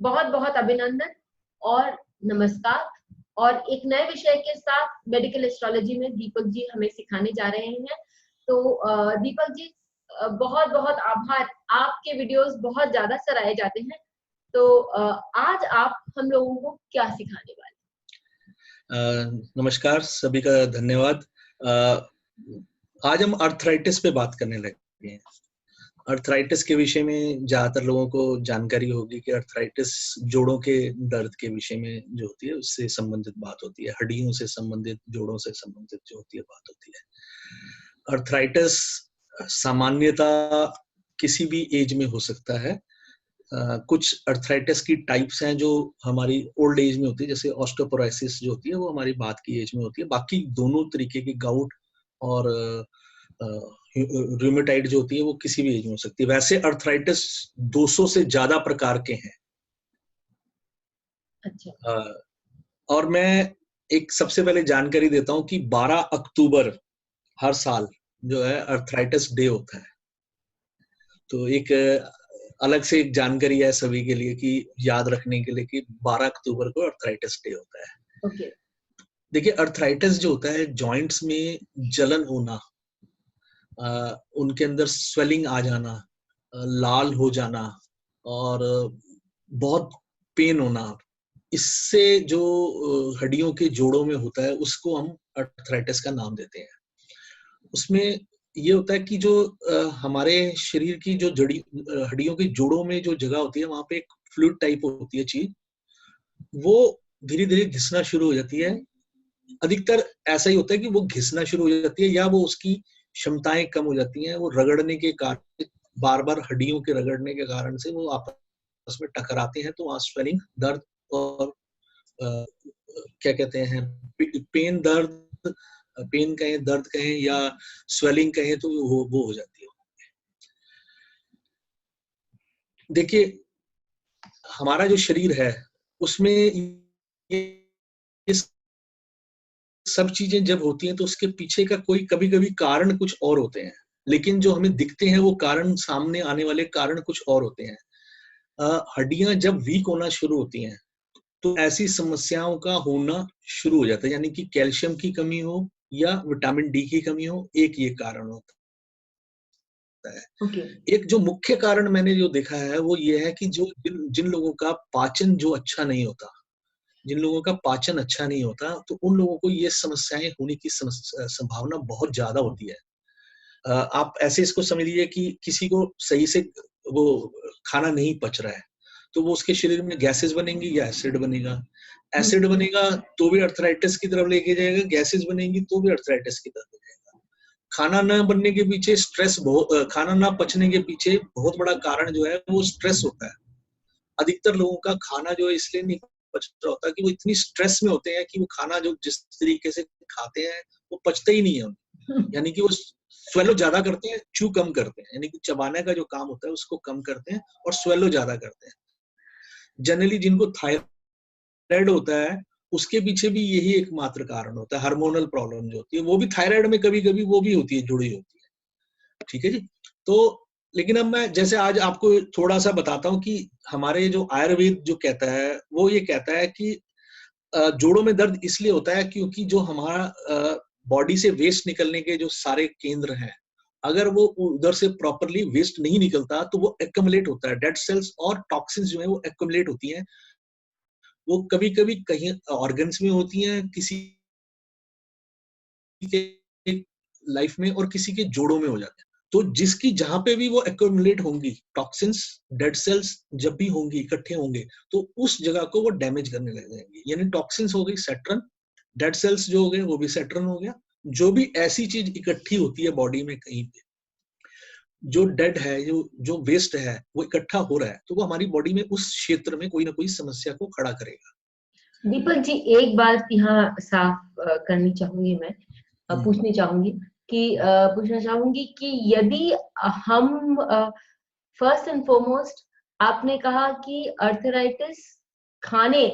बहुत बहुत अभिनंदन और नमस्कार। और एक नए विषय के साथ मेडिकल एस्ट्रोलॉजी में दीपक जी हमें सिखाने जा रहे हैं। तो दीपक जी, बहुत बहुत आभार। आपके वीडियोस बहुत ज्यादा सराहे जाते हैं। तो आज आप हम लोगों को क्या सिखाने वाले? नमस्कार, सभी का धन्यवाद। आज हम अर्थराइटिस पे बात करने लगे हैं। अर्थराइटिस के विषय में ज्यादातर लोगों को जानकारी होगी कि अर्थराइटिस जोड़ों के दर्द के विषय में जो होती है उससे संबंधित बात होती है, हड्डियों से संबंधित, जोड़ों से संबंधित जो होती है बात होती है। अर्थराइटिस सामान्यतः किसी भी एज में हो सकता है। कुछ अर्थराइटिस की टाइप्स हैं जो हमारी ओल्ड एज में होती है, जैसे ऑस्टियोपोरोसिस जो होती है वो हमारी बात की एज में होती है। बाकी दोनों तरीके की, गाउट और रूमेटाइड जो होती है वो किसी भी एज में हो सकती है। वैसे अर्थराइटिस 200 से ज्यादा प्रकार के हैं। अच्छा। और मैं एक सबसे पहले जानकारी देता हूं कि 12 अक्टूबर हर साल जो है अर्थराइटिस डे होता है। तो एक अलग से एक जानकारी है सभी के लिए कि याद रखने के लिए कि 12 अक्टूबर को अर्थराइटिस डे होता है। ओके। देखिए, अर्थराइटिस जो होता है, जॉइंट्स में जलन होना, उनके अंदर स्वेलिंग आ जाना, लाल हो जाना और बहुत पेन होना, इससे जो हड्डियों के जोड़ों में होता है उसको हम अर्थराइटिस का नाम देते हैं। उसमें ये होता है कि जो हमारे शरीर की जो हड्डियों के जोड़ों में जो जगह होती है वहां पे एक फ्लूइड टाइप होती है चीज, वो धीरे धीरे घिसना शुरू हो जाती है। अधिकतर ऐसा ही होता है कि वो घिसना शुरू हो जाती है या वो उसकी क्षमताएं कम हो जाती हैं। वो रगड़ने के कारण, बार बार हड्डियों के रगड़ने के कारण से वो आपस में टकराते हैं, तो वहां स्वेलिंग, दर्द और क्या कहते हैं, पेन, दर्द, पेन कहें, दर्द कहें या स्वेलिंग कहें, तो वो हो जाती है। देखिए, हमारा जो शरीर है उसमें ये सब चीजें जब होती हैं तो उसके पीछे का कोई कभी कभी कारण कुछ और होते हैं, लेकिन जो हमें दिखते हैं वो कारण, सामने आने वाले कारण कुछ और होते हैं। हड्डियां जब वीक होना शुरू होती हैं तो ऐसी समस्याओं का होना शुरू हो जाता है, यानी कि कैल्शियम की कमी हो या विटामिन डी की कमी हो, एक ये कारण होता है। ओके। एक जो मुख्य कारण मैंने जो देखा है वो ये है कि जो जिन लोगों का पाचन जो अच्छा नहीं होता, जिन लोगों का पाचन अच्छा नहीं होता, तो उन लोगों को ये समस्याएं होने की संभावना बहुत ज्यादा होती है। आप ऐसे इसको समझिए कि किसी को सही से वो खाना नहीं पच रहा है, तो वो उसके शरीर में गैसेस बनेंगी या एसिड बनेगा। एसिड बनेगा तो भी अर्थराइटिस की तरफ लेके जाएगा, गैसेस बनेंगी तो भी अर्थराइटिस की तरफ ले जाएगा। खाना न बनने के पीछे स्ट्रेस, खाना ना पचने के पीछे बहुत बड़ा कारण जो है वो स्ट्रेस होता है। अधिकतर लोगों का खाना जो है इसलिए नहीं पच रहा होता कि वो इतनी स्ट्रेस में होते हैं कि वो खाना जो जिस तरीके से खाते हैं वो पचता ही नहीं है। यानी कि वो स्वेलो ज्यादा करते हैं, चू कम करते हैं, यानी कि चबाने का जो काम होता है उसको कम करते हैं और स्वेलो ज्यादा करते हैं। जनरली जिनको थायराइड होता है उसके पीछे भी यही एकमात्र कारण होता है। हार्मोनल प्रॉब्लम जो होती है वो भी थायराइड में कभी कभी वो भी होती है, जुड़ी होती है। ठीक है जी। तो लेकिन अब मैं जैसे आज आपको थोड़ा सा बताता हूँ कि हमारे जो आयुर्वेद जो कहता है वो ये कहता है कि जोड़ों में दर्द इसलिए होता है क्योंकि जो हमारा बॉडी से वेस्ट निकलने के जो सारे केंद्र हैं, अगर वो उधर से प्रॉपरली वेस्ट नहीं निकलता तो वो एक्युमुलेट होता है। डेड सेल्स और टॉक्सिन्स जो है वो एक्युमुलेट होती हैं। वो कभी कभी कहीं ऑर्गन्स में होती हैं, किसी के लाइफ में, और किसी के जोड़ों में हो जाते हैं। तो जिसकी जहां पे भी वो एक्युमुलेट होंगी टॉक्सिन्स, डेड सेल्स जब भी होंगी, इकट्ठे होंगे, तो उस जगह को वो डैमेज करने लग जाएंगे। यानी टॉक्सिन्स हो गई सैटर्न, डेड सेल्स जो हो गए वो भी सैटर्न हो गया। जो भी ऐसी चीज इकट्ठी होती है बॉडी में कहीं पे, जो डेड है, जो वेस्ट है वो इकट्ठा हो रहा है, तो वो हमारी बॉडी में उस क्षेत्र में कोई ना कोई समस्या को खड़ा करेगा। दीपक जी, एक बात यहाँ साफ करनी चाहूंगी मैं, पूछनी चाहूंगी कि यदि हम फर्स्ट एंड फॉरमोस्ट, आपने कहा कि अर्थराइटिस खाने,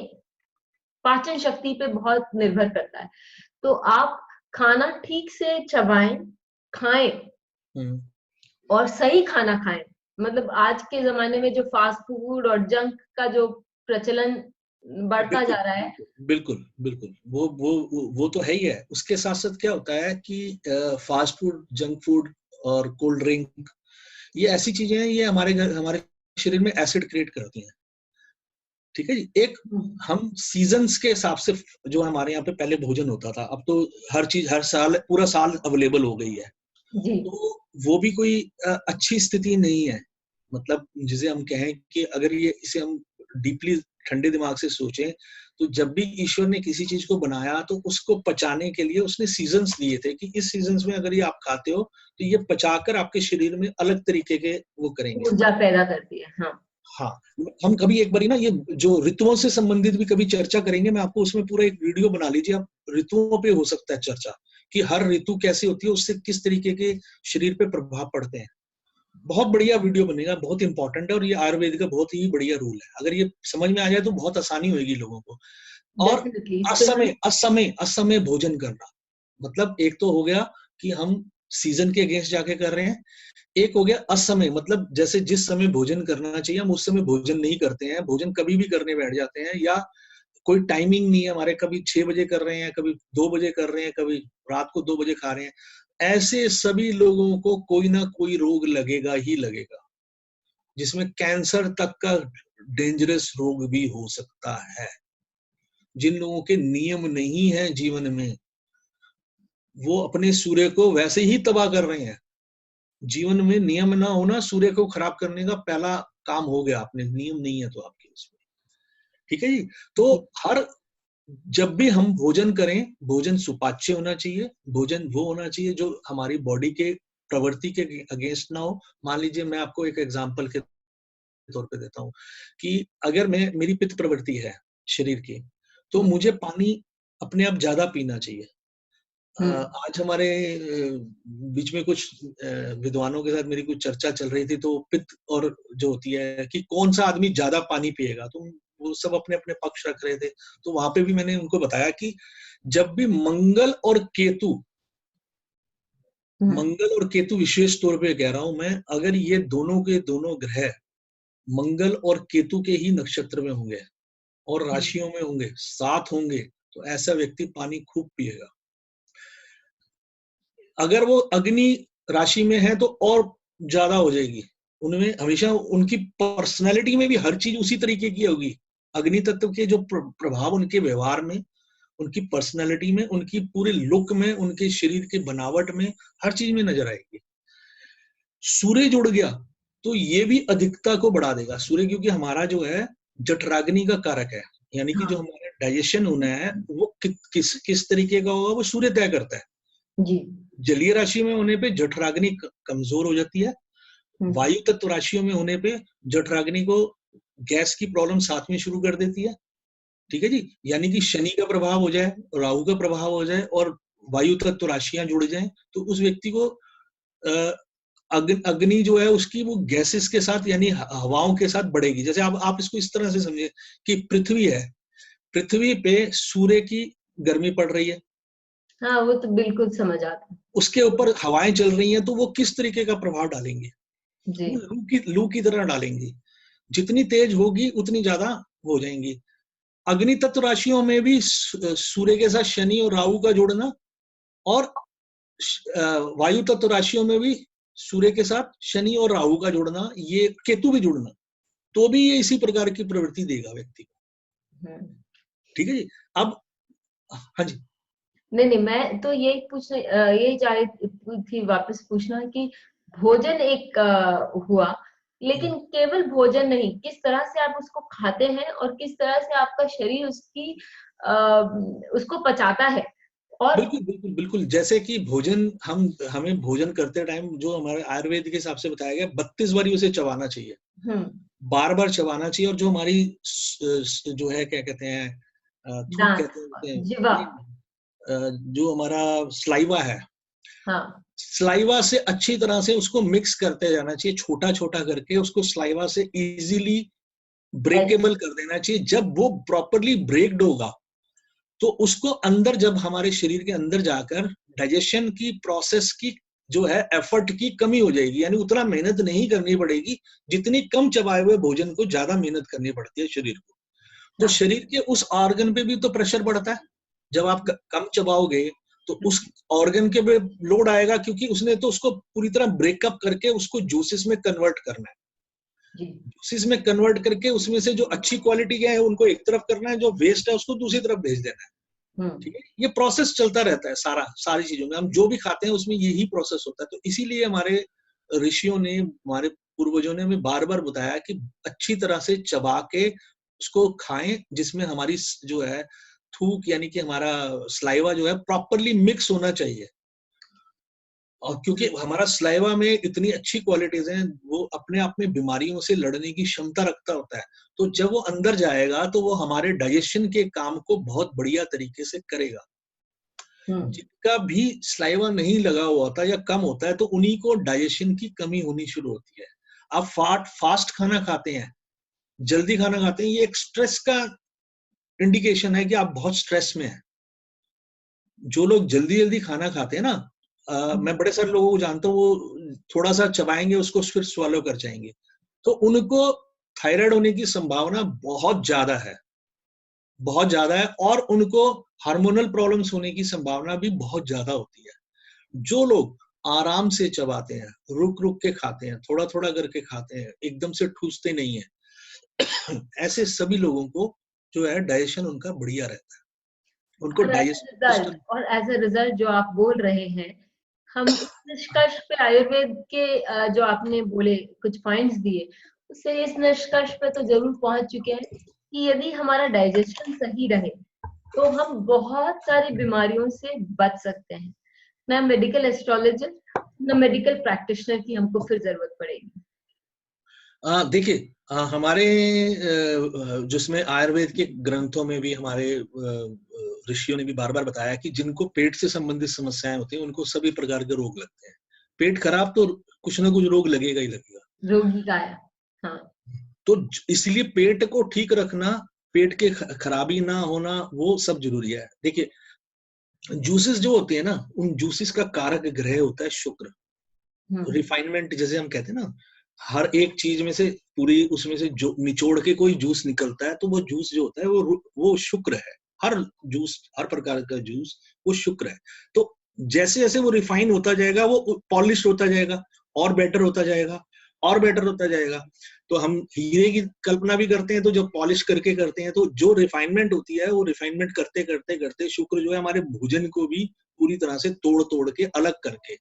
पाचन शक्ति पे बहुत निर्भर करता है, तो आप खाना ठीक से चबाएं, खाएं और सही खाना खाएं। मतलब आज के जमाने में जो फास्ट फूड और जंक का जो प्रचलन बढ़ता जा रहा है। बिल्कुल बिल्कुल, वो तो है ही है। उसके साथ साथ क्या होता है कि फास्ट फूड, जंक फूड और कोल्ड ड्रिंक, ये ऐसी चीजें हैं, ये हमारे शरीर में एसिड क्रिएट करती हैं। ठीक है जी। एक हम सीजन्स के हिसाब से जो हमारे यहाँ पे पहले भोजन होता था, अब तो हर चीज हर साल पूरा साल अवेलेबल हो गई है, जी। तो वो भी कोई अच्छी स्थिति नहीं है। मतलब जिसे हम कहें कि अगर इसे हम डीपली ठंडे दिमाग से सोचें, तो जब भी ईश्वर ने किसी चीज को बनाया तो उसको पचाने के लिए उसने सीजन्स दिए थे कि इस सीजन्स में अगर ये आप खाते हो तो ये पचाकर आपके शरीर में अलग तरीके के वो करेंगे। ऊर्जा पैदा करती है। हाँ हाँ, हम कभी एक बारी ना ये जो ऋतुओं से संबंधित भी कभी चर्चा करेंगे, मैं आपको उसमें पूरा एक वीडियो बना लीजिए, आप ऋतुओं पे हो सकता है चर्चा कि हर ऋतु कैसी होती है, उससे किस तरीके के शरीर पे प्रभाव पड़ते हैं। बहुत बढ़िया वीडियो बनेगा, बहुत इंपॉर्टेंट है, और ये आयुर्वेद का बहुत ही बढ़िया रूल है। अगर ये समझ में आ जाए तो बहुत आसानी होगी लोगों को। और डेफिनेटली। असमय भोजन करना, मतलब एक तो हो गया कि हम सीजन के अगेंस्ट जाके कर रहे हैं, एक हो गया असमय, मतलब जैसे जिस समय भोजन करना चाहिए हम उस समय भोजन नहीं करते हैं, भोजन कभी भी करने बैठ जाते हैं, या कोई टाइमिंग नहीं है हमारे, कभी 6 बजे कर रहे हैं, कभी 2 बजे कर रहे हैं, कभी रात को 2 बजे खा रहे हैं। ऐसे सभी लोगों को कोई ना कोई रोग लगेगा ही लगेगा, जिसमें कैंसर तक का डेंजरस रोग भी हो सकता है। जिन लोगों के नियम नहीं है जीवन में, वो अपने सूर्य को वैसे ही तबाह कर रहे हैं। जीवन में नियम ना होना सूर्य को खराब करने का पहला काम हो गया, आपने नियम नहीं है तो आपके उसमें। ठीक है जी। तो हर जब भी हम भोजन करें, भोजन सुपाच्य होना चाहिए, भोजन वो होना चाहिए जो हमारी बॉडी के प्रवृत्ति के अगेंस्ट ना हो। मान लीजिए मैं आपको एक एग्जांपल के तौर पे देता हूँ कि अगर मेरी पित्त प्रवृत्ति है शरीर की, तो मुझे पानी अपने आप ज्यादा पीना चाहिए। आज हमारे बीच में कुछ विद्वानों के साथ मेरी कुछ चर्चा चल रही थी, तो पित्त और जो होती है कि कौन सा आदमी ज्यादा पानी पिएगा, तो वो सब अपने अपने पक्ष रख रहे थे। तो वहां पे भी मैंने उनको बताया कि जब भी मंगल और केतु विशेष तौर पे कह रहा हूं मैं, अगर ये दोनों के दोनों ग्रह मंगल और केतु के ही नक्षत्र में होंगे और राशियों में होंगे, साथ होंगे, तो ऐसा व्यक्ति पानी खूब पिएगा। अगर वो अग्नि राशि में है तो और ज्यादा हो जाएगी। उनमें हमेशा उनकी पर्सनैलिटी में भी हर चीज उसी तरीके की होगी। अग्नि तत्व के जो प्रभाव उनके व्यवहार में, उनकी पर्सनैलिटी में, उनकी पूरे लुक में, उनके शरीर के बनावट में, हर चीज में नजर आएगी। सूर्य जुड़ गया तो ये भी अधिकता को बढ़ा देगा। सूर्य क्योंकि हमारा जो है जठराग्नि का कारक है, यानी कि जो हमारा डाइजेशन होना है वो किस तरीके का होगा वो सूर्य तय करता है जी। जलीय राशि में होने पे जठराग्नि कमजोर हो जाती है, वायु तत्व राशियों में होने पे जठराग्नि को गैस की प्रॉब्लम साथ में शुरू कर देती है। ठीक है जी। यानी कि शनि का प्रभाव हो जाए, राहु का प्रभाव हो जाए और वायु तत्व राशियां जुड़ जाएं, तो उस व्यक्ति को अग्नि जो है उसकी वो गैसेस के साथ यानी हवाओं के साथ बढ़ेगी। जैसे आप इसको इस तरह से समझे कि पृथ्वी है, पृथ्वी पे सूर्य की गर्मी पड़ रही है, हाँ वो तो बिल्कुल समझ आता है। उसके ऊपर हवाएं चल रही हैं, तो वो किस तरीके का प्रभाव डालेंगे, जी। वो लू की तरह डालेंगी। जितनी तेज होगी उतनी ज्यादा हो जाएंगी। अग्नि तत्व राशियों में भी सूर्य के साथ शनि और राहु का जुड़ना, और वायु तत्व राशियों में भी सूर्य के साथ शनि और राहु का जुड़ना, ये केतु भी जुड़ना, तो भी ये इसी प्रकार की प्रवृत्ति देगा व्यक्ति को। ठीक है जी। अब हाँ जी। नहीं, मैं तो यही यही चाह रही थी वापस पूछना कि भोजन एक हुआ, लेकिन केवल भोजन नहीं, किस तरह से आप उसको खाते हैं और किस तरह से आपका शरीर उसको पचाता है। और बिल्कुल बिल्कुल बिल्कुल, जैसे कि भोजन हमें भोजन करते टाइम जो हमारे आयुर्वेद के हिसाब से बताया गया 32 बार उसे चबाना चाहिए, बार बार चबाना चाहिए। और जो हमारी जो है क्या कहते हैं, थूक दांत, कहते हैं, जीवा। जो हमारा स्लाइवा है, हाँ। स्लाइवा से अच्छी तरह से उसको मिक्स करते जाना चाहिए, छोटा छोटा करके उसको स्लाइवा से इजीली ब्रेकेबल कर देना चाहिए। जब वो प्रॉपरली ब्रेक्ड होगा तो उसको अंदर, जब हमारे शरीर के अंदर जाकर डाइजेशन की प्रोसेस की जो है एफर्ट की कमी हो जाएगी, यानी उतना मेहनत नहीं करनी पड़ेगी जितनी कम चबाए हुए भोजन को ज्यादा मेहनत करनी पड़ती है शरीर को। तो शरीर के उस ऑर्गन पे भी तो प्रेशर बढ़ता है। जब आप कम चबाओगे तो उस ऑर्गन के पे लोड आएगा, क्योंकि उसने तो उसको पूरी तरह ब्रेकअप करके उसको जूसेस में कन्वर्ट करना है। जूसेस में कन्वर्ट करके उसमें से जो अच्छी क्वालिटी है उनको एक तरफ करना है, जो वेस्ट है उसको दूसरी तरफ भेज देना है। ठीक है, ये प्रोसेस चलता रहता है सारी चीजों में। हम जो भी खाते हैं उसमें यही प्रोसेस होता है। तो इसीलिए हमारे ऋषियों ने, हमारे पूर्वजों ने हमें बार बार बताया कि अच्छी तरह से चबा के उसको खाएं, जिसमें हमारी जो है थूक यानी कि हमारा स्लाइवा जो है प्रॉपरली मिक्स होना चाहिए। और क्योंकि हमारा स्लाइवा में इतनी अच्छी क्वालिटीज हैं, वो अपने आप में बीमारियों से लड़ने की क्षमता रखता होता है। तो जब वो अंदर जाएगा तो वो हमारे डाइजेशन के काम को बहुत बढ़िया तरीके से करेगा। जिनका भी स्लाइवा नहीं लगा हुआ होता या कम होता है तो उन्हीं को डाइजेशन की कमी होनी शुरू होती है। आप फास्ट खाना खाते हैं, जल्दी खाना खाते हैं, ये एक स्ट्रेस का इंडिकेशन है कि आप बहुत स्ट्रेस में हैं। जो लोग जल्दी जल्दी खाना खाते हैं ना, मैं बड़े सारे लोगों को जानता हूँ, वो थोड़ा सा चबाएंगे उसको फिर स्वालो कर जाएंगे, तो उनको थायराइड होने की संभावना बहुत ज्यादा है, बहुत ज्यादा है। और उनको हार्मोनल प्रॉब्लम्स होने की संभावना भी बहुत ज्यादा होती है। जो लोग आराम से चबाते हैं, रुक रुक के खाते हैं, थोड़ा थोड़ा करके खाते हैं, एकदम से ठूसते नहीं है, ऐसे सभी लोगों को जो है डाइजेशन उनका बढ़िया रहता है। उनको डाइजेशन सिस्टम। और एज अ रिजल्ट जो आप बोल रहे हैं, हम इस निष्कर्ष पे आयुर्वेद के जो आपने बोले कुछ पॉइंट्स दिए, उससे इस निष्कर्ष पे तो जरूर पहुंच चुके हैं कि यदि हमारा डाइजेशन सही रहे तो हम बहुत सारी बीमारियों से बच सकते हैं। ना मेडिकल एस्ट्रोलॉजर, ना मेडिकल प्रैक्टिशनर की हमको फिर जरूरत पड़ेगी। देखिए, हमारे जिसमें आयुर्वेद के ग्रंथों में भी हमारे ऋषियों ने भी बार बार बताया कि जिनको पेट से संबंधित समस्याएं होती हैं उनको सभी प्रकार के रोग लगते हैं। पेट खराब तो कुछ ना कुछ रोग लगेगा ही लगेगा, रोगी काया। हाँ। तो इसलिए पेट को ठीक रखना, पेट के खराबी ना होना, वो सब जरूरी है। देखिए, जूसेस जो होते हैं ना, उन जूसेस का कारक ग्रह होता है शुक्र। रिफाइनमेंट जैसे हम कहते हैं ना, हर एक चीज में से पूरी उसमें से जो निचोड़ के कोई जूस निकलता है, तो वो जूस जो होता है वो शुक्र है। हर जूस, हर प्रकार का जूस वो शुक्र है। तो जैसे जैसे वो रिफाइन होता जाएगा, वो पॉलिश होता जाएगा, और बेटर होता जाएगा, और बेटर होता जाएगा। तो हम हीरे की कल्पना भी करते हैं, तो जब पॉलिश करके करते हैं, तो जो रिफाइनमेंट होती है, वो रिफाइनमेंट करते करते करते शुक्र जो है हमारे भोजन को भी पूरी तरह से तोड़ तोड़ के, अलग करके,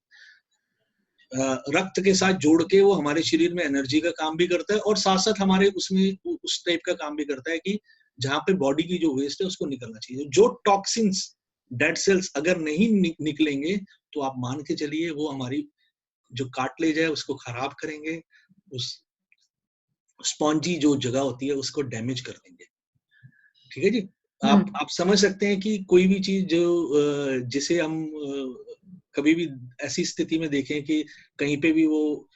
रक्त के साथ जोड़ के वो हमारे शरीर में एनर्जी का काम भी करता है, और साथ साथ हमारे उसमें उस टाइप का काम भी करता है कि जहां पे बॉडी की जो वेस्ट है उसको निकलना चाहिए। जो टॉक्सिन्स, डेड सेल्स अगर नहीं निकलेंगे तो आप मान के चलिए वो हमारी जो कार्टिलेज है उसको खराब करेंगे, उस स्पॉन्जी जो जगह होती है उसको डैमेज कर देंगे। ठीक है जी। आप समझ सकते हैं कि कोई भी चीज जो जिसे हम कभी भी ऐसी स्थिति में देखें कि कहीं पे भी वो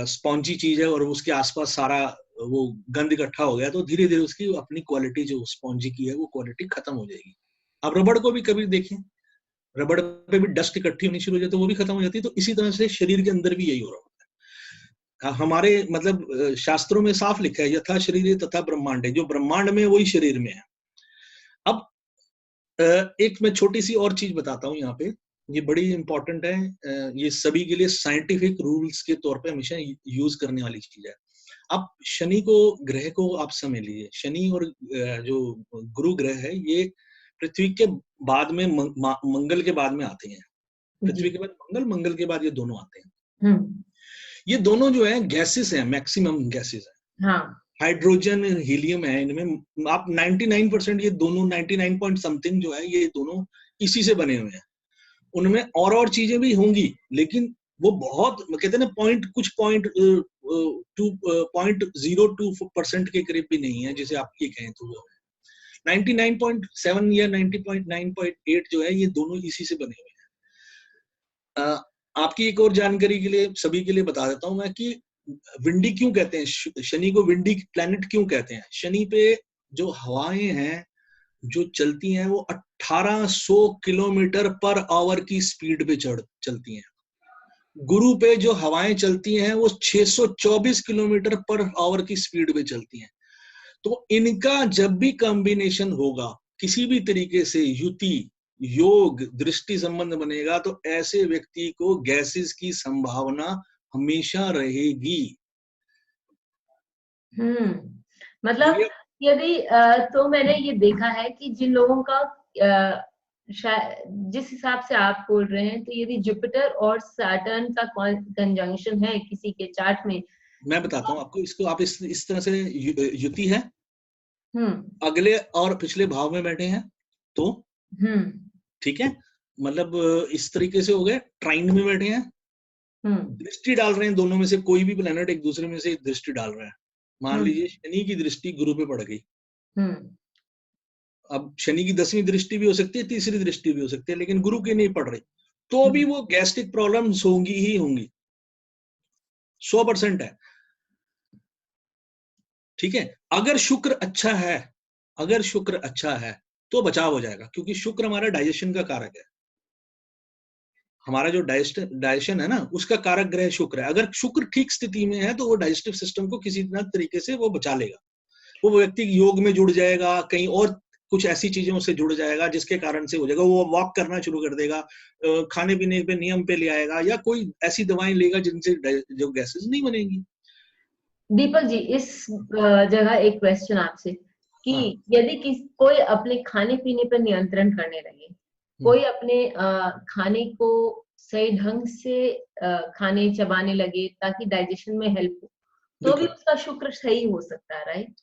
स्पॉन्जी चीज है और उसके आसपास सारा वो गंद इकट्ठा हो गया, तो धीरे धीरे उसकी अपनी क्वालिटी जो स्पॉन्जी की है वो क्वालिटी खत्म हो जाएगी। आप रबड़ को भी कभी देखें, रबड़ पे भी डस्ट इकट्ठी होनी शुरू हो जाती है, वो भी खत्म हो जाती है। तो इसी तरह से शरीर के अंदर भी यही हो रहा होता है। हमारे मतलब शास्त्रों में साफ लिखा है, यथा शरीर तथा ब्रह्मांड है, जो ब्रह्मांड में वही शरीर में है। अब एक मैं छोटी सी और चीज बताता हूँ यहाँ पे, ये बड़ी इंपॉर्टेंट है, ये सभी के लिए साइंटिफिक रूल्स के तौर पे हमेशा यूज करने वाली चीज है। अब शनि को, ग्रह को आप समझ लीजिए, शनि और जो गुरु ग्रह है, ये पृथ्वी के बाद में मंगल के बाद में आते हैं। पृथ्वी के बाद मंगल, मंगल के बाद ये दोनों आते हैं। ये दोनों जो है गैसेस हैं, मैक्सिमम गैसेस हैं। हाँ। हाइड्रोजन, हीलियम है इनमें। आप 99% ये दोनों 99 पॉइंट समथिंग जो है ये दोनों इसी से बने हुए हैं। उनमें और चीजें भी होंगी, लेकिन वो बहुत कहते हैं ना कुछ 0.02% के करीब भी नहीं है, जिसे आप ये कहें तो वो 99.7 या 90.9.8 जो है ये दोनों इसी से बने हुए हैं। आपकी एक और जानकारी के लिए सभी के लिए बता देता हूं मैं कि विंडी क्यों कहते हैं, शनि को विंडी प्लैनेट क्यों कहते हैं। शनि पे जो हवाएं हैं जो चलती हैं वो 1800 किलोमीटर पर आवर की स्पीड पे चलती हैं। गुरु पे जो हवाएं चलती हैं वो 624 किलोमीटर पर आवर की स्पीड पे चलती हैं। तो इनका जब भी कॉम्बिनेशन होगा, किसी भी तरीके से युति, योग, दृष्टि संबंध बनेगा, तो ऐसे व्यक्ति को गैसेस की संभावना हमेशा रहेगी। मतलब ये यदि तो मैंने ये देखा है कि जिन लोगों का जिस हिसाब से आप बोल रहे हैं, तो यदि जुपिटर और सैटर्न का कंजंक्शन है किसी के चार्ट में, मैं बताता हूँ आपको, इसको आप इस तरह से युति है, अगले और पिछले भाव में बैठे हैं, तो ठीक है, मतलब इस तरीके से हो गए, ट्राइन में बैठे हैं, दृष्टि डाल रहे हैं, दोनों में से कोई भी प्लेनेट एक दूसरे में से दृष्टि डाल रहा है। मान लीजिए शनि की दृष्टि गुरु पे पड़ गई, अब शनि की 10वीं दृष्टि भी हो सकती है, तीसरी दृष्टि भी हो सकती है, लेकिन गुरु की नहीं पड़ रही, तो भी वो गैस्ट्रिक प्रॉब्लम्स होंगी ही होंगी, 100% है। ठीक है, अगर शुक्र अच्छा है तो बचाव हो जाएगा, क्योंकि शुक्र हमारा डाइजेशन का कारक है, हमारा जो डाइजेशन है ना, उसका कारक ग्रह शुक्र है। अगर शुक्र ठीक स्थिति में है तो वो डाइजेस्टिव सिस्टम को किसी न तरीके से वो बचा लेगा, वो व्यक्ति योग में जुड़ जाएगा, कहीं और कुछ ऐसी चीजों से जुड़ जाएगा जिसके कारण से हो जाएगा, वो वॉक करना शुरू कर देगा, खाने पीने पे नियम पे ले आएगा, या कोई ऐसी दवाएं लेगा जिनसे जो गैसेस नहीं बनेंगी। दीपक जी, इस जगह एक क्वेश्चन आपसे कि यदि कोई अपने खाने पीने पर नियंत्रण करने लगे, कोई अपने खाने को सही ढंग से खाने चबाने लगे ताकि डाइजेशन में हेल्प हो, तो भी उसका शुक्र सही हो सकता है, राइट?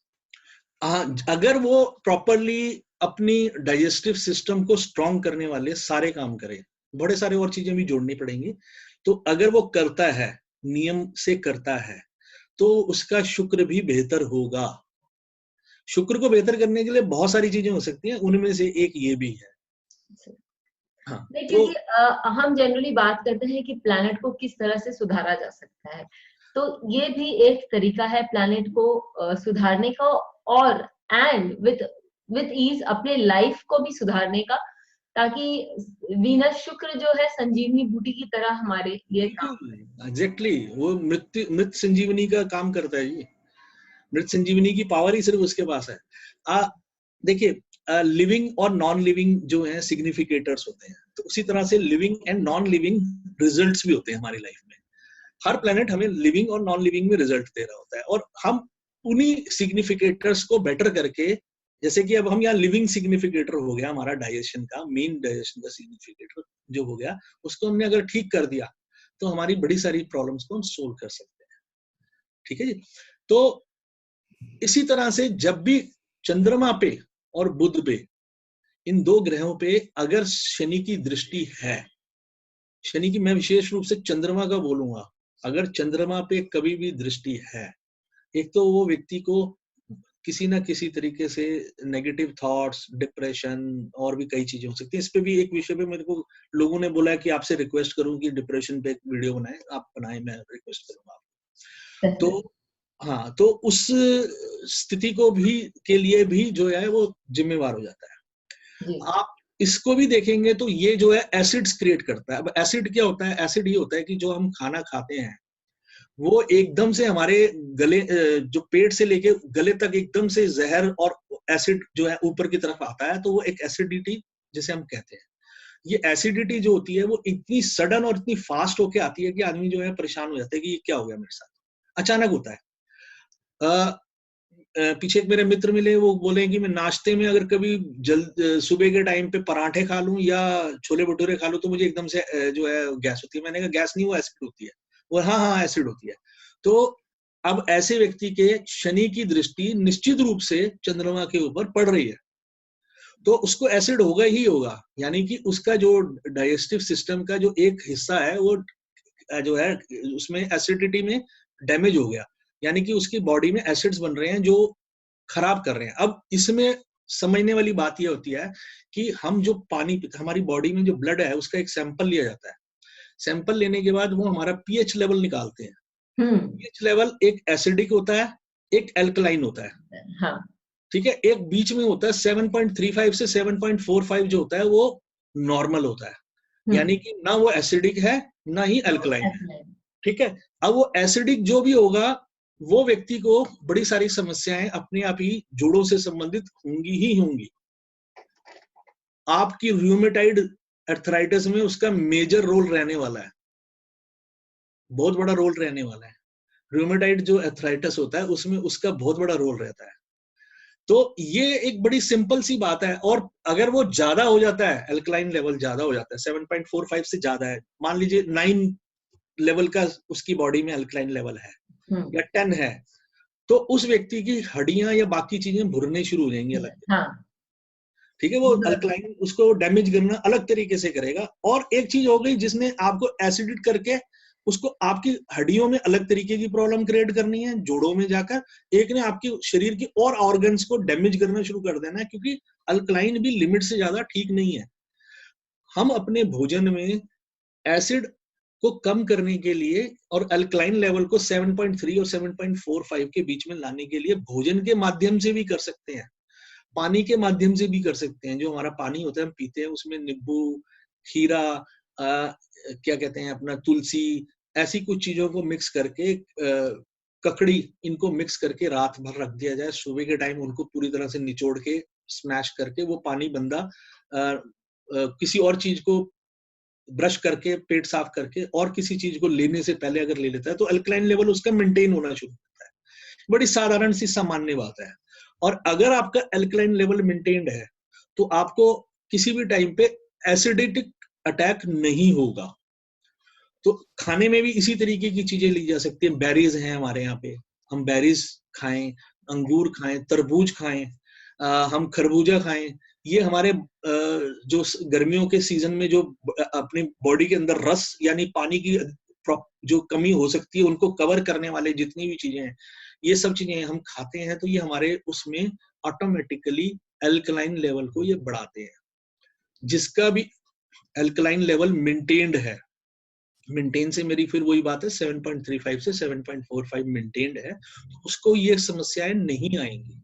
अगर वो प्रॉपरली अपनी डाइजेस्टिव सिस्टम को स्ट्रॉन्ग करने वाले सारे काम करे, बड़े सारे और चीजें भी जोड़नी पड़ेंगी, तो अगर वो करता है, नियम से करता है, तो उसका शुक्र भी बेहतर होगा। शुक्र को बेहतर करने के लिए बहुत सारी चीजें हो सकती हैं, उनमें से एक ये भी है। हाँ, क्योंकि हम जनरली बात करते हैं कि प्लैनेट को किस तरह से सुधारा जा सकता है, तो ये भी एक तरीका है प्लैनेट को सुधारने का, और एंड विथ ईज अपने लाइफ को भी सुधारने का, ताकि वीनस शुक्र जो है संजीवनी बूटी की तरह हमारे लिए काम। एग्जैक्टली, वो मृत संजीवनी का काम करता है जी। मृत संजीवनी की पावर ही सिर्फ उसके पास है। देखिए, लिविंग और नॉन लिविंग जो है सिग्निफिकेटर्स होते हैं, तो उसी तरह से living and non living results भी होते हैं हमारी लाइफ में। हर प्लेनेट हमें लिविंग और नॉन लिविंग में रिजल्ट दे रहा होता है, और हम उन्हीं सिग्निफिकेटर्स को बेटर करके, जैसे कि अब हम यहाँ लिविंग सिग्निफिकेटर हो गया हमारा डाइजेशन का, मेन डाइजेशन का सिग्निफिकेटर जो हो गया, उसको हमने अगर ठीक कर दिया तो हमारी बड़ी सारी प्रॉब्लम्स को हम सोल्व कर सकते हैं। ठीक है जी। तो इसी तरह से जब भी चंद्रमा पे और बुध पे, इन दो ग्रहों पे अगर शनि की दृष्टि है, शनि की मैं विशेष रूप से चंद्रमा का बोलूंगा, अगर चंद्रमा पे कभी भी दृष्टि है, एक तो वो व्यक्ति को किसी ना किसी तरीके से नेगेटिव थॉट्स, डिप्रेशन, और भी कई चीजें हो सकती है। इस पे भी एक विषय पे मेरे को लोगों ने बोला है कि आपसे रिक्वेस्ट करूं कि डिप्रेशन पे एक वीडियो बनाए, आप बनाए, मैं रिक्वेस्ट करूंगा आपको। तो हाँ, तो उस स्थिति को भी के लिए भी जो है वो जिम्मेवार हो जाता है। आप इसको भी देखेंगे तो ये जो है एसिड्स क्रिएट करता है। अब एसिड क्या होता है? एसिड ये होता है कि जो हम खाना खाते हैं वो एकदम से हमारे गले, जो पेट से लेके गले तक एकदम से जहर और एसिड जो है ऊपर की तरफ आता है, तो वो एक एसिडिटी जिसे हम कहते हैं। ये एसिडिटी जो होती है वो इतनी सडन और इतनी फास्ट होके आती है कि आदमी जो है परेशान हो जाता है कि ये क्या हो गया मेरे साथ, अचानक होता है। पीछे एक मेरे मित्र मिले, वो बोले कि मैं नाश्ते में अगर कभी सुबह के टाइम पे पराठे खा लूं या छोले भटूरे खा लूं तो मुझे एकदम से जो है गैस होती है। मैंने कहा गैस नहीं, वो एसिड होती है। वो हाँ एसिड होती है। तो अब ऐसे व्यक्ति के शनि की दृष्टि निश्चित रूप से चंद्रमा के ऊपर पड़ रही है, तो उसको एसिड होगा ही होगा, यानी कि उसका जो डाइजेस्टिव सिस्टम का जो एक हिस्सा है वो जो है उसमें एसिडिटी में डैमेज हो गया, यानी कि उसकी बॉडी में एसिड्स बन रहे हैं जो खराब कर रहे हैं। अब इसमें समझने वाली बात यह होती है कि हम जो पानी पीते, हमारी बॉडी में जो ब्लड है उसका एक सैंपल लिया जाता है। सैंपल लेने के बाद वो हमारा पीएच लेवल निकालते हैं। पीएच लेवल एक एसिडिक होता है, एक एल्कलाइन होता है। हाँ। ठीक है, एक बीच में होता है 7.35 से 7.45 जो होता है वो नॉर्मल होता है, यानी कि ना वो एसिडिक है ना ही एल्कलाइन है। ठीक है, अब वो एसिडिक जो भी होगा वो व्यक्ति को बड़ी सारी समस्याएं अपने आप ही जोड़ों से संबंधित होंगी ही होंगी। आपकी रूमेटाइड अर्थराइटिस में उसका मेजर रोल रहने वाला है, बहुत बड़ा रोल रहने वाला है। रूमेटाइड जो अर्थराइटिस होता है उसमें उसका बहुत बड़ा रोल रहता है। तो ये एक बड़ी सिंपल सी बात है। और अगर वो ज्यादा हो जाता है, अल्कलाइन लेवल ज्यादा हो जाता है, 7.45 से ज्यादा है, मान लीजिए 9 लेवल का उसकी बॉडी में अल्कलाइन लेवल है या 10 है, तो उस व्यक्ति की हड्डियां या बाकी चीजें भुरने शुरू हो जाएंगी अलग। हाँ, ठीक है, वो अल्कलाइन उसको डैमेज करना अलग तरीके से करेगा। और एक चीज हो गई जिसने आपको एसिडिट करके उसको आपकी हड्डियों में अलग तरीके की प्रॉब्लम क्रिएट करनी है जोड़ों में जाकर, एक ने आपकी शरीर की और ऑर्गन्स को डैमेज करना शुरू कर देना है, क्योंकि अल्कलाइन भी लिमिट से ज्यादा ठीक नहीं है। हम अपने भोजन में एसिड को कम करने के लिए और अल्कलाइन लेवल को 7.3 और 7.45 के बीच में लाने के लिए भोजन के माध्यम से भी कर सकते हैं, पानी के माध्यम से भी कर सकते हैं। जो हमारा पानी होता है हम पीते हैं, उसमें नींबू, खीरा, क्या कहते हैं अपना तुलसी, ऐसी कुछ चीजों को मिक्स करके, ककड़ी, इनको मिक्स करके रात भर रख दिया जाए। सुबह के टाइम उनको पूरी तरह से निचोड़ के स्मैश करके वो पानी बंदा किसी और चीज को ब्रश करके, पेट साफ करके और किसी चीज को लेने से पहले अगर ले लेता है तो अल्कलाइन लेवल उसका मेंटेन होना शुरू होता है। बड़ी साधारण सी सामान्य बात है। और अगर आपका अल्कलाइन लेवल मेंटेन्ड है तो आपको किसी भी टाइम पे एसिडिटिक अटैक नहीं होगा। तो खाने में भी इसी तरीके की चीजें ली जा सकती हैं। बेरीज हैं हमारे यहाँ पे, हम बेरीज खाएं, अंगूर खाएं, तरबूज खाएं, हम खरबूजा खाएं। ये हमारे जो गर्मियों के सीजन में जो अपनी बॉडी के अंदर रस यानी पानी की जो कमी हो सकती है उनको कवर करने वाले जितनी भी चीजें हैं, ये सब चीजें हम खाते हैं, तो ये हमारे उसमें ऑटोमेटिकली अल्कलाइन लेवल को ये बढ़ाते हैं। जिसका भी अल्कलाइन लेवल मेंटेन्ड है, मेंटेन से मेरी फिर वही बात है 7.35 से 7.45 मेंटेन्ड है, तो उसको ये समस्याएं नहीं आएंगी।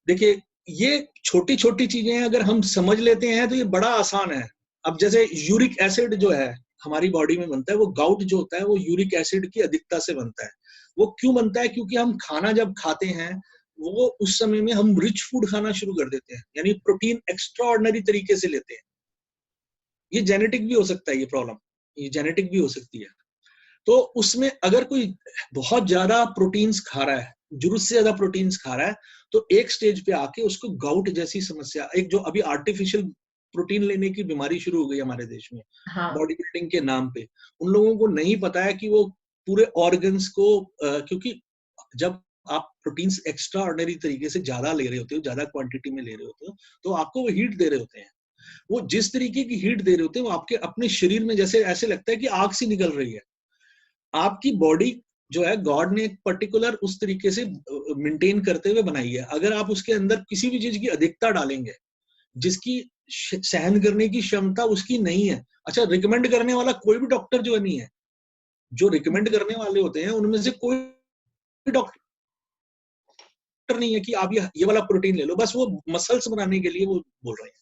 देखिए, ये छोटी छोटी चीजें अगर हम समझ लेते हैं तो ये बड़ा आसान है। अब जैसे यूरिक एसिड जो है हमारी बॉडी में बनता है, वो गाउट जो होता है वो यूरिक एसिड की अधिकता से बनता है। वो क्यों बनता है? क्योंकि हम खाना जब खाते हैं वो उस समय में हम रिच फूड खाना शुरू कर देते हैं, यानी प्रोटीन एक्स्ट्रा ऑर्डिनरी तरीके से लेते हैं। ये जेनेटिक भी हो सकता है, ये प्रॉब्लम ये जेनेटिक भी हो सकती है। तो उसमें अगर कोई बहुत ज्यादा प्रोटीन्स खा रहा है, जरूरत से ज्यादा प्रोटीन्स खा रहा है, तो एक स्टेज पे आके उसको गाउट जैसी समस्या, एक जो अभी आर्टिफिशियल प्रोटीन लेने की बीमारी शुरू हो गई हमारे देश में, हाँ, बॉडी बिल्डिंग के नाम पे, उन लोगों को नहीं पता है कि वो पूरे ऑर्गन्स को, क्योंकि जब आप प्रोटीन्स एक्स्ट्रा ऑर्डिनरी तरीके से ज्यादा ले रहे होते हो, ज्यादा क्वांटिटी में ले रहे होते हो, तो आपको वो हीट दे रहे होते हैं। वो जिस तरीके की हीट दे रहे होते हैं वो आपके अपने शरीर में जैसे ऐसे लगता है कि आग सी निकल रही है। आपकी बॉडी जो है गॉड ने एक पर्टिकुलर उस तरीके से मेंटेन करते हुए बनाई है। अगर आप उसके अंदर किसी भी चीज की अधिकता डालेंगे जिसकी सहन करने की क्षमता उसकी नहीं है, अच्छा रिकमेंड करने वाला कोई भी डॉक्टर जो नहीं है, जो रिकमेंड करने वाले होते हैं उनमें से कोई डॉक्टर नहीं है कि आप ये वाला प्रोटीन ले लो, बस वो मसल्स बनाने के लिए वो बोल रहे हैं।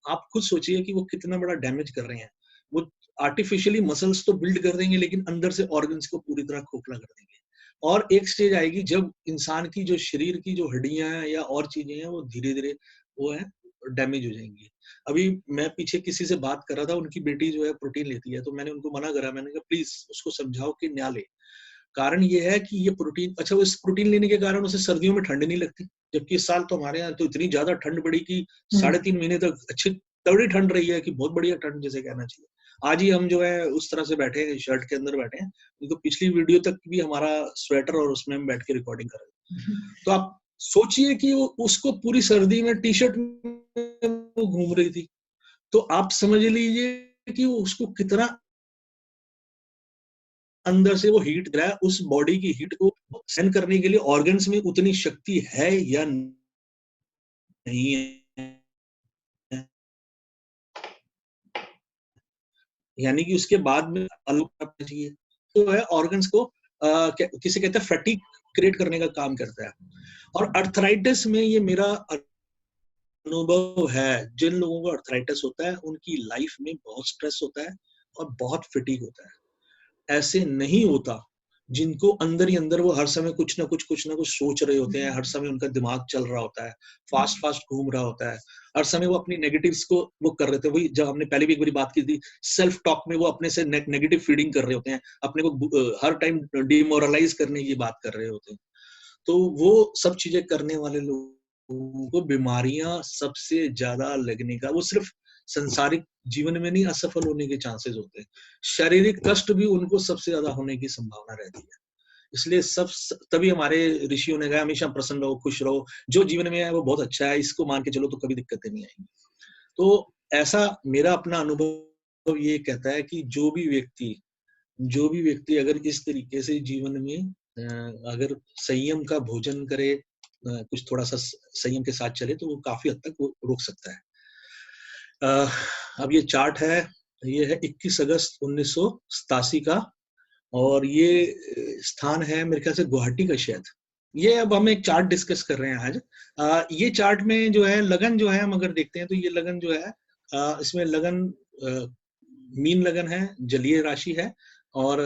आप खुद सोचिए कि वो कितना बड़ा डैमेज कर रहे हैं। वो आर्टिफिशियली मसल्स तो बिल्ड कर देंगे लेकिन अंदर से ऑर्गन्स को पूरी तरह खोखला कर देंगे। और एक स्टेज आएगी जब इंसान की जो शरीर की जो हड्डियां हैं या और चीजें हैं वो धीरे धीरे वो है डैमेज हो जाएंगी। अभी मैं पीछे किसी से बात कर रहा था, उनकी बेटी जो है प्रोटीन लेती है, तो मैंने उनको मना करा, मैंने कहा प्लीज उसको समझाओ कि ना ले। कारण ये है कि ये प्रोटीन, अच्छा वो इस प्रोटीन लेने के कारण उसे सर्दियों में ठंड नहीं लगती, जबकि इस साल तो हमारे यहाँ तो इतनी ज्यादा ठंड पड़ी कि 3.5 महीने तक अच्छी तगड़ी ठंड रही है कि बहुत बढ़िया ठंड जैसे कहना चाहिए। आज ही हम जो है उस तरह से बैठे हैं, शर्ट के अंदर बैठे हैं, तो पिछली वीडियो तक भी हमारा स्वेटर और उसमें हम बैठ के रिकॉर्डिंग कर रहे हैं। तो आप सोचिए कि वो उसको पूरी सर्दी में टी शर्ट में वो घूम रही थी, तो आप समझ लीजिए कि वो उसको कितना अंदर से वो हीट दे रहा है। उस बॉडी की हीट को सहन करने के लिए ऑर्गन्स में उतनी शक्ति है या नहीं है, यानी कि उसके बाद में अलग करना चाहिए। तो है ऑर्गन्स को किसे कहते हैं फैटिग क्रिएट करने का काम करता है। और अर्थराइटिस में ये मेरा अनुभव है, जिन लोगों को अर्थराइटिस होता है उनकी लाइफ में बहुत स्ट्रेस होता है और बहुत फटीग होता है। ऐसे नहीं होता जिनको अंदर ही अंदर वो हर समय कुछ ना कुछ सोच रहे होते हैं, हर समय उनका दिमाग चल रहा होता है, फास्ट घूम रहा होता है, हर समय वो अपनी नेगेटिव्स को वो कर रहे थे। वही जब हमने पहले भी एक बारी बात की थी, सेल्फ टॉक में वो अपने से नेगेटिव फीडिंग कर रहे होते हैं, अपने को हर टाइम डिमोरलाइज करने की बात कर रहे होते हैं। तो वो सब चीजें करने वाले लोगों को बीमारियां सबसे ज्यादा लगने का, वो सिर्फ संसारिक जीवन में नहीं, असफल होने के चांसेस होते हैं, शारीरिक कष्ट भी उनको सबसे ज्यादा होने की संभावना रहती है। इसलिए तभी हमारे ऋषियों ने कहा हमेशा प्रसन्न रहो, खुश रहो, जो जीवन में है वो बहुत अच्छा है, इसको मान के चलो तो कभी दिक्कतें नहीं आएंगी। तो ऐसा मेरा अपना अनुभव ये कहता है कि जो भी व्यक्ति अगर इस तरीके से जीवन में अगर संयम का भोजन करे, कुछ थोड़ा सा संयम के साथ चले, तो वो काफी हद तक वो रोक सकता है। अब ये चार्ट है, ये है 21 अगस्त 1987 का, और ये स्थान है मेरे ख्याल से गुवाहाटी का शायद। ये अब हम एक चार्ट डिस्कस कर रहे हैं आज। ये चार्ट में जो है लगन जो है, हम अगर देखते हैं तो ये लगन जो है, इसमें लगन मीन लगन है, जलीय राशि है, और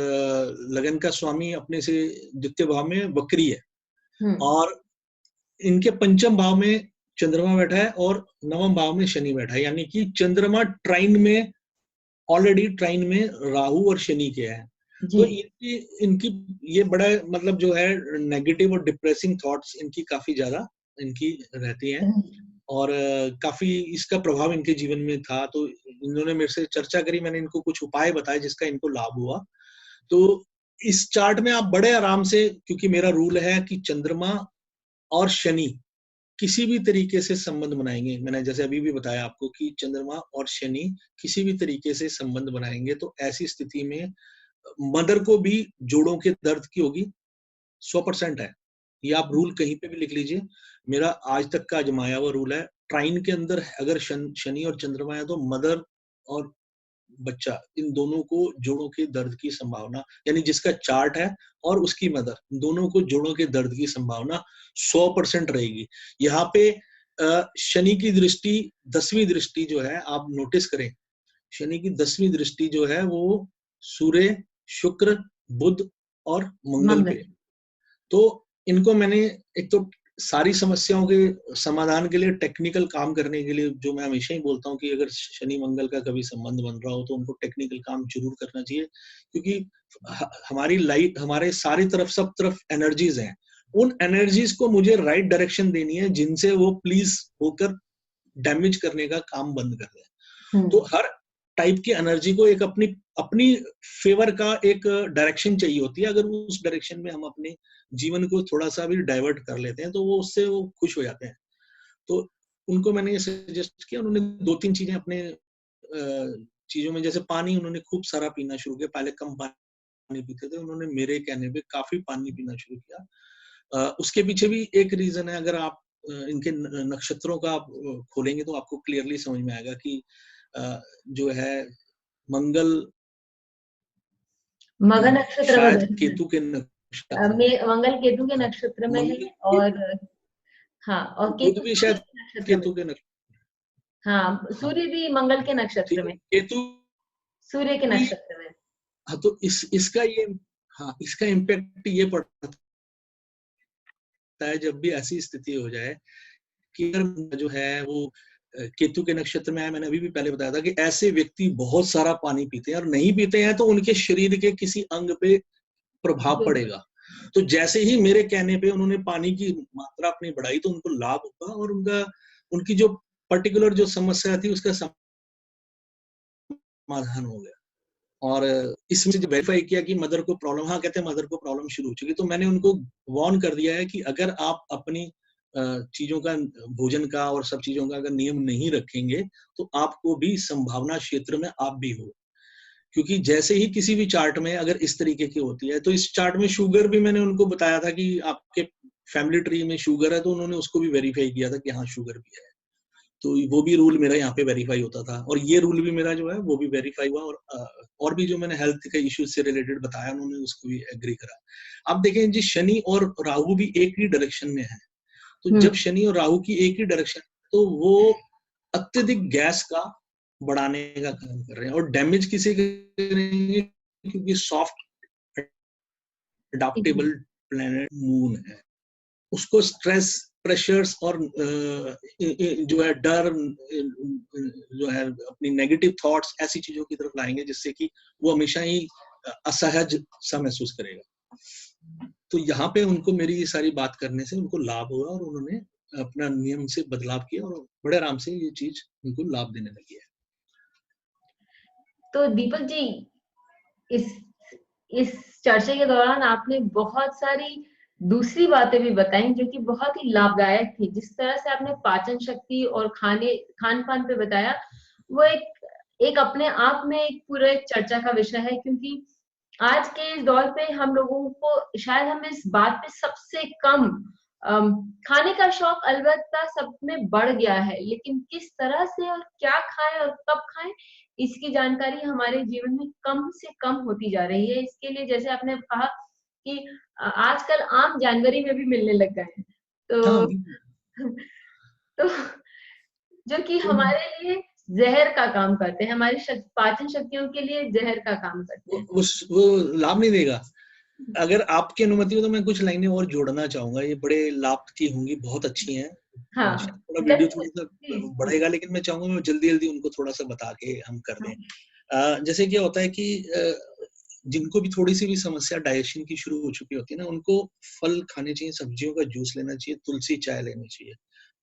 लगन का स्वामी अपने से द्वितीय भाव में वक्री है, और इनके पंचम भाव में चंद्रमा बैठा है और नवम भाव में शनि बैठा है, यानी कि चंद्रमा ट्राइन में, ऑलरेडी ट्राइन में राहु और शनि के हैं। तो इनकी ये बड़ा मतलब जो है नेगेटिव और डिप्रेसिंग थॉट्स इनकी काफी ज्यादा इनकी रहती हैं, और काफी इसका प्रभाव इनके जीवन में था। तो इन्होंने मेरे से चर्चा करी, मैंने इनको कुछ उपाय बताए जिसका इनको लाभ हुआ। तो इस चार्ट में आप बड़े आराम से, क्योंकि मेरा रूल है कि चंद्रमा और शनि किसी भी तरीके से संबंध बनाएंगे, मैंने जैसे अभी भी बताया आपको कि चंद्रमा और शनि किसी भी तरीके से संबंध बनाएंगे, तो ऐसी स्थिति में मदर को भी जोड़ों के दर्द की होगी, 100% है। ये आप रूल कहीं पे भी लिख लीजिए, मेरा आज तक का आजमाया हुआ रूल है। ट्राइन के अंदर अगर शनि और चंद्रमा है तो मदर और बच्चा, इन दोनों को जोड़ों के दर्द की संभावना, यानी जिसका चार्ट है और उसकी मदर, दोनों को जोड़ों के दर्द की संभावना 100% रहेगी। यहाँ पे शनि की दृष्टि, 10वीं दृष्टि जो है, आप नोटिस करें, शनि की 10वीं दृष्टि जो है वो सूर्य, शुक्र, बुध और मंगल पे। तो इनको मैंने एक तो सारी समस्याओं के समाधान के लिए, टेक्निकल काम करने के लिए, जो मैं हमेशा ही बोलता हूँ कि अगर शनि मंगल का कभी संबंध बन रहा हो तो उनको टेक्निकल काम जरूर करना चाहिए, क्योंकि हमारी लाइफ, हमारे सारी तरफ, सब तरफ एनर्जीज हैं, उन एनर्जीज को मुझे राइट डायरेक्शन देनी है, जिनसे वो प्लीज होकर डैमेज करने का काम बंद कर दें। तो हर टाइप की एनर्जी को एक अपनी अपनी फेवर का एक डायरेक्शन चाहिए होती है। अगर उस डायरेक्शन में हम अपने जीवन को थोड़ा सा भी डाइवर्ट कर लेते हैं तो वो उससे वो खुश हो जाते हैं। तो उनको मैंने ये सजेस्ट किया, उन्होंने 2-3 चीजें अपने चीजों में, जैसे पानी उन्होंने खूब सारा पीना शुरू किया, पहले कम पानी पीते थे, उन्होंने मेरे कहने पे काफी पानी पीना शुरू किया। उसके पीछे भी एक रीजन है, अगर आप इनके नक्षत्रों का आप खोलेंगे तो आपको क्लियरली समझ में आएगा कि जो है मंगल मगन नक्षत्र शायद केतु के नक्षत्र में, मंगल केतु के नक्षत्र में है, और हाँ, और बुध भी शायद केतु के नक्षत्र, हाँ, सूर्य भी मंगल के नक्षत्र में, केतु सूर्य के नक्षत्र में। हाँ, तो इसका ये, हाँ, इसका इम्पैक्ट ये पड़ता है जब भी ऐसी स्थिति हो जाए कि जो है वो केतु के नक्षत्र में है। मैंने अभी भी पहले बताया था कि ऐसे व्यक्ति बहुत सारा पानी पीते हैं, और नहीं पीते हैं तो उनके शरीर के किसी अंग पे प्रभाव पड़ेगा। तो जैसे ही मेरे कहने पे उन्होंने पानी की मात्रा अपनी बढ़ाई तो उनको लाभ होगा, और उनकी जो पर्टिकुलर जो समस्या थी उसका समाधान हो गया। और इसमें जब वेरीफाई किया कि मदर को प्रॉब्लम, हाँ कहते हैं मदर को प्रॉब्लम शुरू हो चुकी, तो मैंने उनको वार्न कर दिया है कि अगर आप अपनी चीजों का, भोजन का और सब चीजों का अगर नियम नहीं रखेंगे तो आपको भी संभावना क्षेत्र में आप भी हो। क्योंकि जैसे ही किसी भी चार्ट में अगर इस तरीके की होती है, तो इस चार्ट में शुगर भी मैंने उनको बताया था कि आपके फैमिली ट्री में शुगर है, तो उन्होंने उसको भी वेरीफाई किया था कि हाँ शुगर भी है। तो वो भी रूल मेरा यहाँ पे वेरीफाई होता था, और ये रूल भी मेरा जो है वो भी वेरीफाई हुआ, और भी जो मैंने हेल्थ के इश्यूज से रिलेटेड बताया उन्होंने उसको भी एग्री करा। अब देखें जी, शनि और राहु भी एक ही डायरेक्शन में है, तो जब शनि और राहु की एक ही डायरेक्शन, तो वो अत्यधिक गैस का बढ़ाने का काम कर रहे हैं, और डैमेज किसे करेंगे, क्योंकि सॉफ्ट अडॉप्टेबल प्लेनेट मून है। उसको स्ट्रेस, प्रेशर्स और जो है डर, जो है अपनी नेगेटिव थॉट्स, ऐसी चीजों की तरफ लाएंगे जिससे कि वो हमेशा ही असहज सा महसूस करेगा। तो यहाँ पे उनको मेरी ये सारी बात करने से उनको लाभ हुआ और उन्होंने अपना नियम से बदलाव किया और बड़े आराम से ये चीज उनको लाभ देने लगी है। तो दीपक जी, इस इस चर्चा के दौरान आपने बहुत सारी दूसरी बातें भी बताई जो कि बहुत ही लाभदायक थी। जिस तरह से आपने पाचन शक्ति और खान पान पे बताया, वो एक अपने आप में एक पूरे चर्चा का विषय है, क्योंकि आज के इस दौर पे हम लोगों को शायद हम इस बात पे सबसे कम खाने का शौक अलबत्ता सब में बढ़ गया है, लेकिन किस तरह से और क्या खाएं और कब खाएं इसकी जानकारी हमारे जीवन में कम से कम होती जा रही है। इसके लिए जैसे आपने कहा कि आजकल आम जनवरी में भी मिलने लग गए हैं, हाँ, तो तो जो कि हमारे लिए जहर का काम करते हैं, हमारी पाचन शक्तियों के लिए जहर का काम करते हैं। वो लाभ नहीं देगा। अगर आपकी अनुमति हो तो मैं कुछ लाइनें और जोड़ना चाहूंगा, ये बड़े लाभ की होंगी, बहुत अच्छी हैं। हाँ, थोड़ा वीडियो थोड़ा सा बढ़ेगा, लेकिन मैं चाहूंगा मैं जल्दी जल्दी उनको थोड़ा सा बता के हम कर दें। जैसे क्या होता है कि जिनको भी थोड़ी सी भी समस्या डाइजेशन की शुरू हो चुकी होती है ना, उनको फल खाने चाहिए, सब्जियों का जूस लेना चाहिए, तुलसी चाय लेनी चाहिए,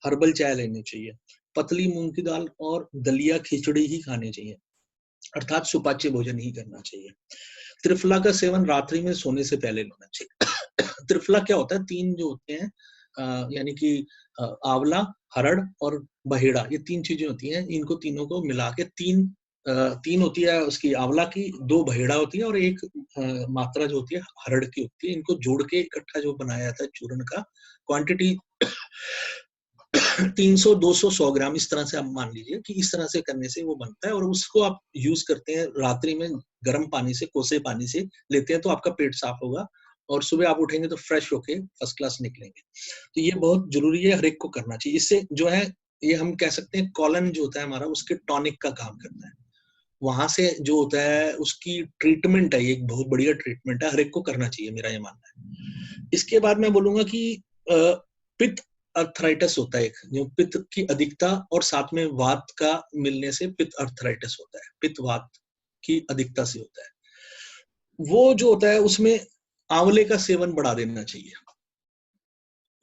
हर्बल चाय लेनी चाहिए, पतली मूंग की दाल और दलिया खिचड़ी ही खानी चाहिए, अर्थात सुपाच्य भोजन ही करना चाहिए। त्रिफला का सेवन रात्रि में सोने से पहले लेना चाहिए। त्रिफला क्या होता है, 3 जो होते हैं, यानी कि आंवला, हरड़ और बहेड़ा, ये 3 चीजें होती हैं। इनको तीनों को मिला के 3 होती है उसकी आंवला की, 2 बहेड़ा होती है और 1 मात्रा जो होती है हरड़ की होती है। इनको जोड़ के इकट्ठा जो बनाया जाता है चूर्ण का, क्वांटिटी 300-200-100 ग्राम, इस तरह से आप मान लीजिए कि इस तरह से करने से वो बनता है। और उसको आप यूज करते हैं रात्रि में, गर्म पानी से, कोसे पानी से लेते हैं तो आपका पेट साफ होगा और सुबह आप उठेंगे तो फ्रेश होके फर्स्ट क्लास निकलेंगे। तो ये बहुत जरूरी है, हर एक को करना चाहिए। इससे जो है, ये हम कह सकते हैं कॉलन जो होता है हमारा, उसके टॉनिक का काम करता है। वहां से जो होता है उसकी ट्रीटमेंट है, एक बहुत बढ़िया ट्रीटमेंट है, हर एक को करना चाहिए, मेरा ये मानना है। इसके बाद मैं बोलूंगा कि पित्त अर्थराइटिस होता है एक, जो पित्त की अधिकता और साथ में वात का मिलने से पित्त अर्थराइटिस होता है, पित्त वात की अधिकता से होता है। वो जो होता है उसमें आंवले का सेवन बढ़ा देना चाहिए।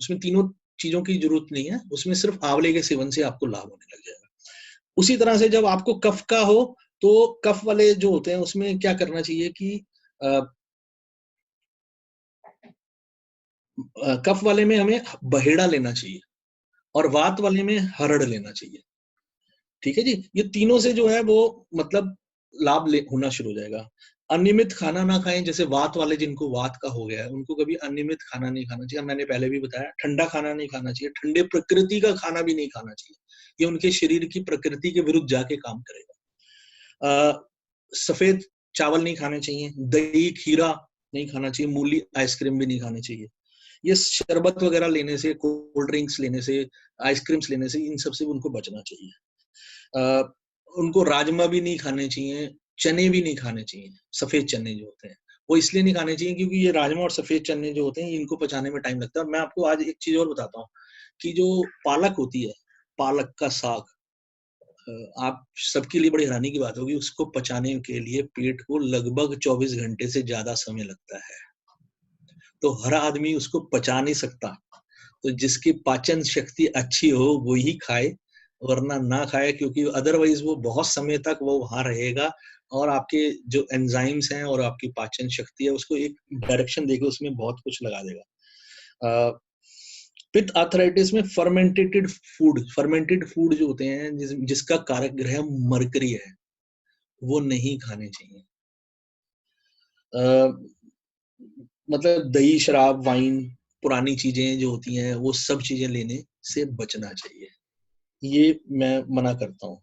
उसमें तीनों चीजों की जरूरत नहीं है, उसमें सिर्फ आंवले के सेवन से आपको लाभ होने लग जाएगा। उसी तरह से जब आपको कफ का हो तो कफ वाले जो होते हैं उसमें क्या करना चाहिए कि कफ वाले में हमें बहेड़ा लेना चाहिए और वात वाले में हरड़ लेना चाहिए। ठीक है जी, ये तीनों से जो है वो मतलब लाभ होना शुरू हो जाएगा। अनियमित खाना ना खाएं, जैसे वात वाले, जिनको वात का हो गया है उनको कभी अनियमित खाना नहीं खाना चाहिए। मैंने पहले भी बताया, ठंडा खाना नहीं खाना चाहिए, ठंडे प्रकृति का खाना भी नहीं खाना चाहिए, ये उनके शरीर की प्रकृति के विरुद्ध जाके काम करेगा। सफेद चावल नहीं खाने चाहिए, दही खीरा नहीं खाना चाहिए, मूली आइसक्रीम भी नहीं खानी चाहिए। ये शरबत वगैरह लेने से, कोल्ड ड्रिंक्स लेने से, आइसक्रीम्स लेने से, इन सब से उनको बचना चाहिए। उनको राजमा भी नहीं खाने चाहिए, चने भी नहीं खाने चाहिए, सफेद चने जो होते हैं वो इसलिए नहीं खाने चाहिए क्योंकि ये राजमा और सफेद चने जो होते हैं इनको पचाने में टाइम लगता है। मैं आपको आज एक चीज और बताता हूँ कि जो पालक होती है, पालक का साग, आप सबके लिए बड़ी हैरानी की बात होगी, उसको पचाने के लिए पेट को लगभग 24 घंटे से ज्यादा समय लगता है। तो हर आदमी उसको पचा नहीं सकता, तो जिसकी पाचन शक्ति अच्छी हो वो ही खाए, वरना ना खाए, क्योंकि अदरवाइज वो बहुत समय तक वो वहां रहेगा और आपके जो एंजाइम्स हैं और आपकी पाचन शक्ति है उसको एक डायरेक्शन देके उसमें बहुत कुछ लगा देगा। पित्त आर्थराइटिस में फर्मेंटेड फूड जो होते हैं, जिसका कारक ग्रह मरकरी है, वो नहीं खाने चाहिए। मतलब दही, शराब, वाइन, पुरानी चीजें जो होती हैं वो सब चीजें लेने से बचना चाहिए, ये मैं मना करता हूँ।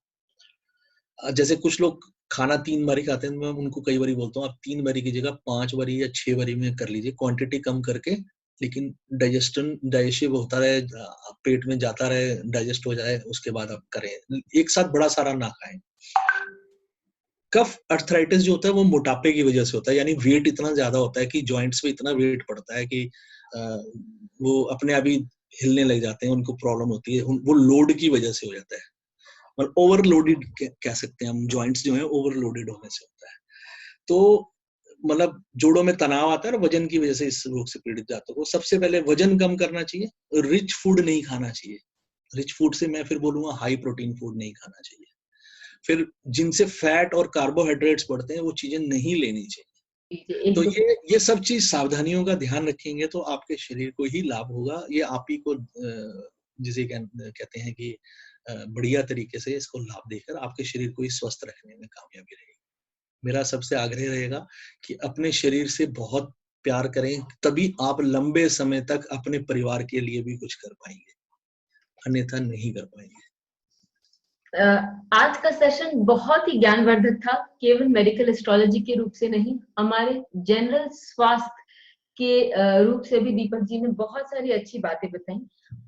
जैसे कुछ लोग खाना 3 बारी खाते हैं, मैं उनको कई बारी बोलता हूँ आप 3 बारी की जगह 5 बारी या 6 बारी में कर लीजिए, क्वांटिटी कम करके, लेकिन डाइजेस्टिव होता रहे, पेट में जाता रहे, डाइजेस्ट हो जाए, उसके बाद आप करें। एक साथ बड़ा सारा ना खाएं। कफ अर्थराइटिस जो होता है वो मोटापे की वजह से होता है, यानी वेट इतना ज्यादा होता है कि जॉइंट्स पे इतना वेट पड़ता है कि वो अपने आप ही हिलने लग जाते हैं, उनको प्रॉब्लम होती है, वो लोड की वजह से हो जाता है, और ओवरलोडेड कह सकते हैं हम, जॉइंट्स जो है ओवरलोडेड होने से होता है। तो मतलब जोड़ों में तनाव आता है और वजन की वजह से इस रोग से पीड़ित जातकों को सबसे पहले वजन कम करना चाहिए, रिच फूड नहीं खाना चाहिए। रिच फूड से मैं फिर बोलूंगा हाई प्रोटीन फूड नहीं खाना चाहिए। फिर जिनसे फैट और कार्बोहाइड्रेट्स बढ़ते हैं वो चीजें नहीं लेनी चाहिए। तो ये सब चीज सावधानियों का ध्यान रखेंगे तो आपके शरीर को ही लाभ होगा। ये आप ही को जिसे कहते हैं कि बढ़िया तरीके से इसको लाभ देकर आपके शरीर को ही स्वस्थ रखने में कामयाबी रहेगी। मेरा सबसे आग्रह रहेगा कि अपने शरीर से बहुत प्यार करें, तभी आप लंबे समय तक अपने परिवार के लिए भी कुछ कर पाएंगे, अन्यथा नहीं कर पाएंगे। आज का सेशन बहुत ही ज्ञानवर्धक था, केवल मेडिकल एस्ट्रोलॉजी के रूप से नहीं, हमारे जनरल स्वास्थ्य के रूप से भी दीपक जी ने बहुत सारी अच्छी बातें बताई।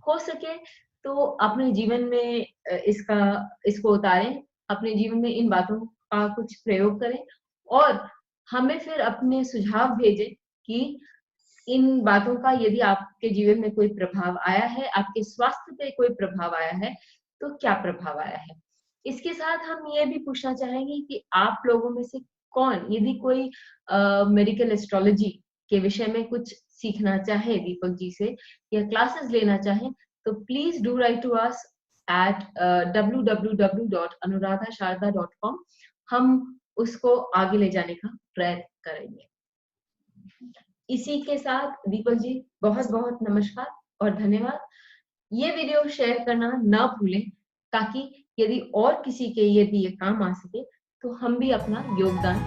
हो सके तो अपने जीवन में इसको उतारें, अपने जीवन में इन बातों का कुछ प्रयोग करें और हमें फिर अपने सुझाव भेजें कि इन बातों का यदि आपके जीवन में कोई प्रभाव आया है, आपके स्वास्थ्य पे कोई प्रभाव आया है, तो क्या प्रभाव आया है। इसके साथ हम ये भी पूछना चाहेंगे कि आप लोगों में से कौन, यदि कोई मेडिकल एस्ट्रोलॉजी के विषय में कुछ सीखना चाहे दीपक जी से या क्लासेस लेना चाहे, तो please do write to us at www.anuradhasharda.com। हम उसको आगे ले जाने का प्रयत्न करेंगे। इसी के साथ दीपक जी बहुत बहुत नमस्कार और धन्यवाद। ये वीडियो शेयर करना ना भूलें, ताकि यदि और किसी के यदि ये काम आ सके तो हम भी अपना योगदान